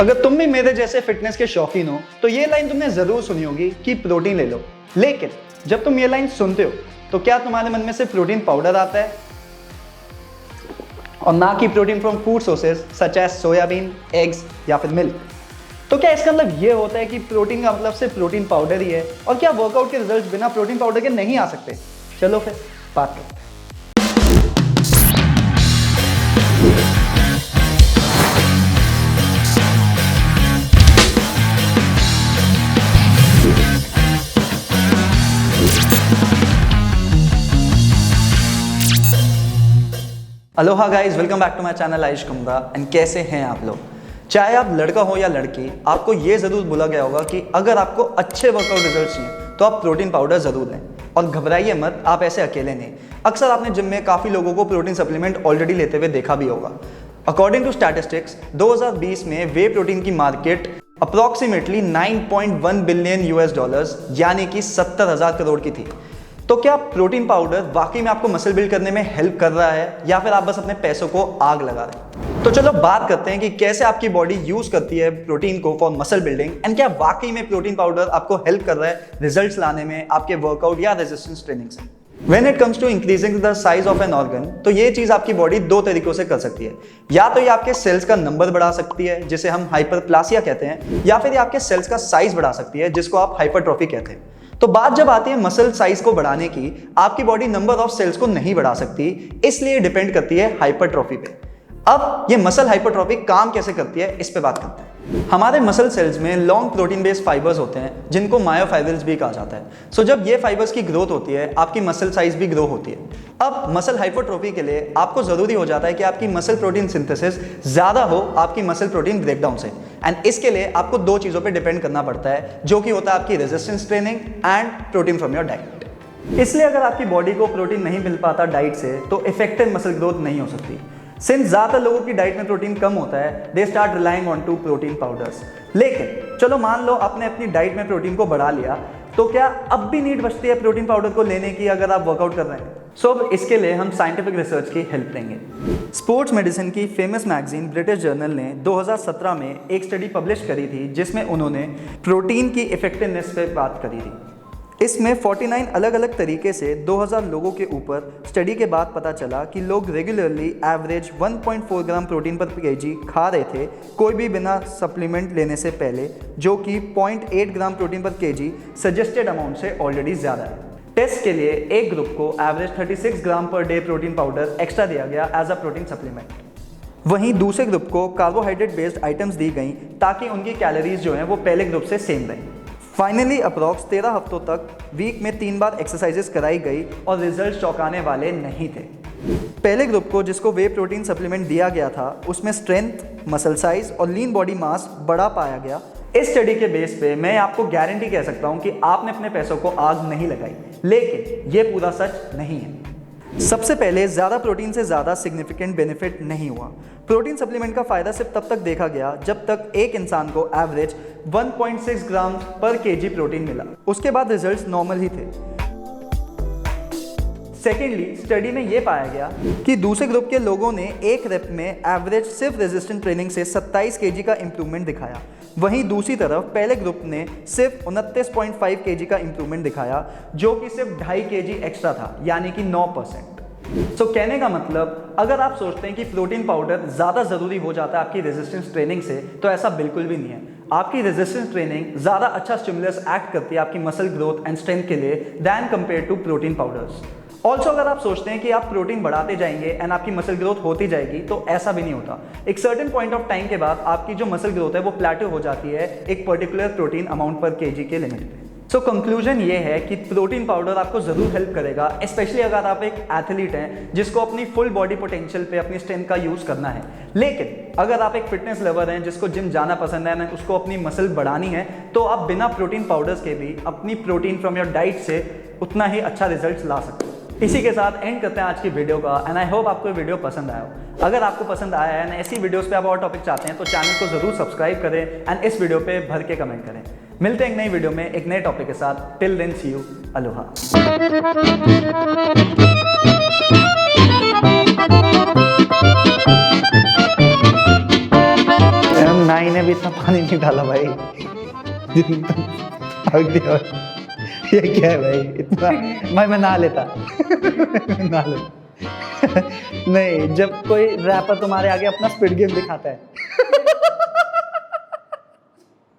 अगर तुम भी मेरे जैसे फिटनेस के शौकीन हो तो ये लाइन तुमने जरूर सुनी होगी कि प्रोटीन ले लो। लेकिन जब तुम ये लाइन सुनते हो तो क्या तुम्हारे मन में सिर्फ प्रोटीन पाउडर आता है और ना कि protein from food sources such as soybean, eggs या फिर मिल्क? तो क्या इसका मतलब ये होता है कि प्रोटीन का मतलब सिर्फ प्रोटीन पाउडर ही है? और क्या वर्कआउट के रिजल्ट बिना प्रोटीन पाउडर के नहीं आ सकते? चलो फिर बात करते हैं। Aloha guys, welcome back to my channel Ayush Kundra. And कैसे हैं आप लोग? चाहे आप लड़का हो या लड़की, आपको ये जरूर बोला गया होगा कि अगर आपको अच्छे वर्कआउट रिजल्ट चाहिए तो आप प्रोटीन पाउडर जरूर लें। और घबराइए मत, आप ऐसे अकेले नहीं। अक्सर आपने जिम में काफ़ी लोगों को प्रोटीन सप्लीमेंट ऑलरेडी लेते हुए देखा भी होगा। अकॉर्डिंग टू स्टैटिस्टिक्स 2020 में वे प्रोटीन की market approximately 9.1 billion US dollars यानी कि 70,000 करोड़ की थी। तो क्या प्रोटीन पाउडर वाकई में आपको मसल बिल्ड करने में हेल्प कर रहा है या फिर आप बस अपने पैसों को आग लगा रहे हैं? तो चलो बात करते हैं कि कैसे आपकी बॉडी यूज करती है प्रोटीन को फॉर मसल बिल्डिंग एंड क्या वाकई में प्रोटीन पाउडर आपको हेल्प कर रहा है रिजल्ट्स लाने में आपके वर्कआउट या रेजिस्टेंस ट्रेनिंग से। When it comes to increasing the size of an organ, तो ये चीज आपकी बॉडी दो तरीकों से कर सकती है। या तो ये आपके सेल्स का नंबर बढ़ा सकती है जिसे हम हाइपरप्लासिया कहते हैं, या फिर ये आपके सेल्स का साइज बढ़ा सकती है जिसको आप हाइपरट्रॉफी कहते हैं। तो बात जब आती है मसल साइज को बढ़ाने की, आपकी बॉडी नंबर ऑफ सेल्स को नहीं बढ़ा सकती, इसलिए डिपेंड करती है हाइपरट्रॉफी पे। अब ये मसल हाइपरट्रॉफी काम कैसे करती है, इस पे बात करते हैं। हमारे मसल सेल्स में लॉन्ग प्रोटीन बेस्ड फाइबर्स होते हैं जिनको मायोफाइब्रिल्स भी कहा जाता है। सो जब ये फाइबर्स की ग्रोथ होती है, आपकी मसल साइज भी ग्रो होती है। अब मसल हाइपरट्रॉफी के लिए आपको जरूरी हो जाता है कि आपकी मसल प्रोटीन सिंथेसिस ज्यादा हो आपकी मसल प्रोटीन ब्रेकडाउन से। एंड इसके लिए आपको दो चीजों पे डिपेंड करना पड़ता है, जो कि होता है आपकी resistance training and protein from your diet. इसलिए अगर आपकी बॉडी को प्रोटीन नहीं मिल पाता डाइट से, तो इफेक्टिव मसल ग्रोथ नहीं हो सकती। सिंस ज्यादातर लोगों की डाइट में प्रोटीन कम होता है, they start relying on to protein powders. लेकिन चलो मान लो आपने अपनी डाइट में प्रोटीन को बढ़ा लिया, तो क्या अब भी नीड बचती है प्रोटीन पाउडर को लेने की अगर आप वर्कआउट कर रहे हैं? अब इसके लिए हम साइंटिफिक रिसर्च की हेल्प लेंगे। स्पोर्ट्स मेडिसिन की फेमस मैगजीन ब्रिटिश जर्नल ने 2017 में एक स्टडी पब्लिश करी थी जिसमें उन्होंने प्रोटीन की इफेक्टिवनेस पे बात करी थी। इसमें 49 अलग अलग तरीके से 2000 लोगों के ऊपर स्टडी के बाद पता चला कि लोग रेगुलरली एवरेज 1.4 ग्राम प्रोटीन पर केजी खा रहे थे, कोई भी बिना सप्लीमेंट लेने से पहले, जो कि 0.8 ग्राम प्रोटीन पर केजी सजेस्टेड अमाउंट से ऑलरेडी ज़्यादा है। टेस्ट के लिए एक ग्रुप को एवरेज 36 ग्राम per day protein powder extra दिया गया एज अ प्रोटीन सप्लीमेंट। वहीं दूसरे ग्रुप को कार्बोहाइड्रेट बेस्ड आइटम्स दी गई ताकि उनकी कैलोरीज जो हैं वो पहले ग्रुप से सेम रहें। फाइनली अप्रॉक्स 13 हफ्तों तक वीक में 3 बार एक्सरसाइजेस कराई गई और रिजल्ट चौंकाने वाले नहीं थे। पहले ग्रुप को जिसको वे प्रोटीन सप्लीमेंट दिया गया था, उसमें स्ट्रेंथ, मसल साइज और लीन बॉडी मास बढ़ा पाया गया। इस स्टडी के बेस पे मैं आपको गारंटी कह सकता हूं कि आपने अपने पैसों को आग नहीं लगाई, लेकिन ये पूरा सच नहीं है। सबसे पहले ज़्यादा प्रोटीन से ज़्यादा सिग्निफिकेंट बेनिफिट नहीं हुआ। प्रोटीन सप्लीमेंट का फ़ायदा सिर्फ तब तक देखा गया जब तक एक इंसान को एवरेज 1.6 ग्राम पर केजी प्रोटीन मिला। उसके बाद रिजल्ट्स नॉर्मल ही थे। सेकेंडली, स्टडी में यह पाया गया कि दूसरे ग्रुप के लोगों ने एक रेप में एवरेज सिर्फ रेजिस्टेंट ट्रेनिंग से 27 केजी का इंप्रूवमेंट दिखाया। वहीं दूसरी तरफ पहले ग्रुप ने सिर्फ 29.5 केजी का इंप्रूवमेंट दिखाया, जो कि सिर्फ 2.5 केजी एक्स्ट्रा था, यानी कि 9%। कहने का मतलब, अगर आप सोचते हैं कि प्रोटीन पाउडर ज़्यादा ज़रूरी हो जाता है आपकी रेजिस्टेंस ट्रेनिंग से, तो ऐसा बिल्कुल भी नहीं है। आपकी रेजिस्टेंस ट्रेनिंग ज़्यादा अच्छा स्टिमुलस एक्ट करती है आपकी मसल ग्रोथ एंड स्ट्रेंथ के लिए than compare to protein powders. Also अगर आप सोचते हैं कि आप प्रोटीन बढ़ाते जाएंगे एंड आपकी मसल ग्रोथ होती जाएगी, तो ऐसा भी नहीं होता। एक सर्टेन पॉइंट ऑफ टाइम के बाद आपकी जो मसल ग्रोथ है वो प्लेटो हो जाती है एक पर्टिकुलर प्रोटीन अमाउंट पर केजी के लिमिट पे। सो कंक्लूजन ये है कि प्रोटीन पाउडर आपको जरूर हेल्प करेगा, स्पेशली अगर आप एक एथलीट हैं जिसको अपनी फुल बॉडी पोटेंशियल पे अपनी स्ट्रेंथ का यूज करना है। लेकिन अगर आप एक फिटनेस लवर हैं जिसको जिम जाना पसंद है ना, उसको अपनी मसल बढ़ानी है, तो आप बिना प्रोटीन पाउडर्स के भी अपनी प्रोटीन फ्रॉम योर डाइट से उतना ही अच्छा रिजल्ट ला सकते हैं। इसी के साथ एंड करते हैं आज की वीडियो का एंड आई होप आपको वीडियो पसंद आया हो। अगर आपको पसंद आया है ना ऐसी वीडियोस पे आप और टॉपिक चाहते हैं तो चैनल को जरूर सब्सक्राइब करें एंड इस वीडियो पे भर के कमेंट करें। मिलते हैं एक नई वीडियो में एक नए टॉपिक के साथ। Till then see you, aloha. नाई ने भी इतना पानी नहीं डाला भाई जितना भाग दिया। ये क्या है भाई इतना, मैं नहा लेता नहा लेता। नहीं, जब कोई रैपर तुम्हारे आगे अपना स्पीड गेम दिखाता है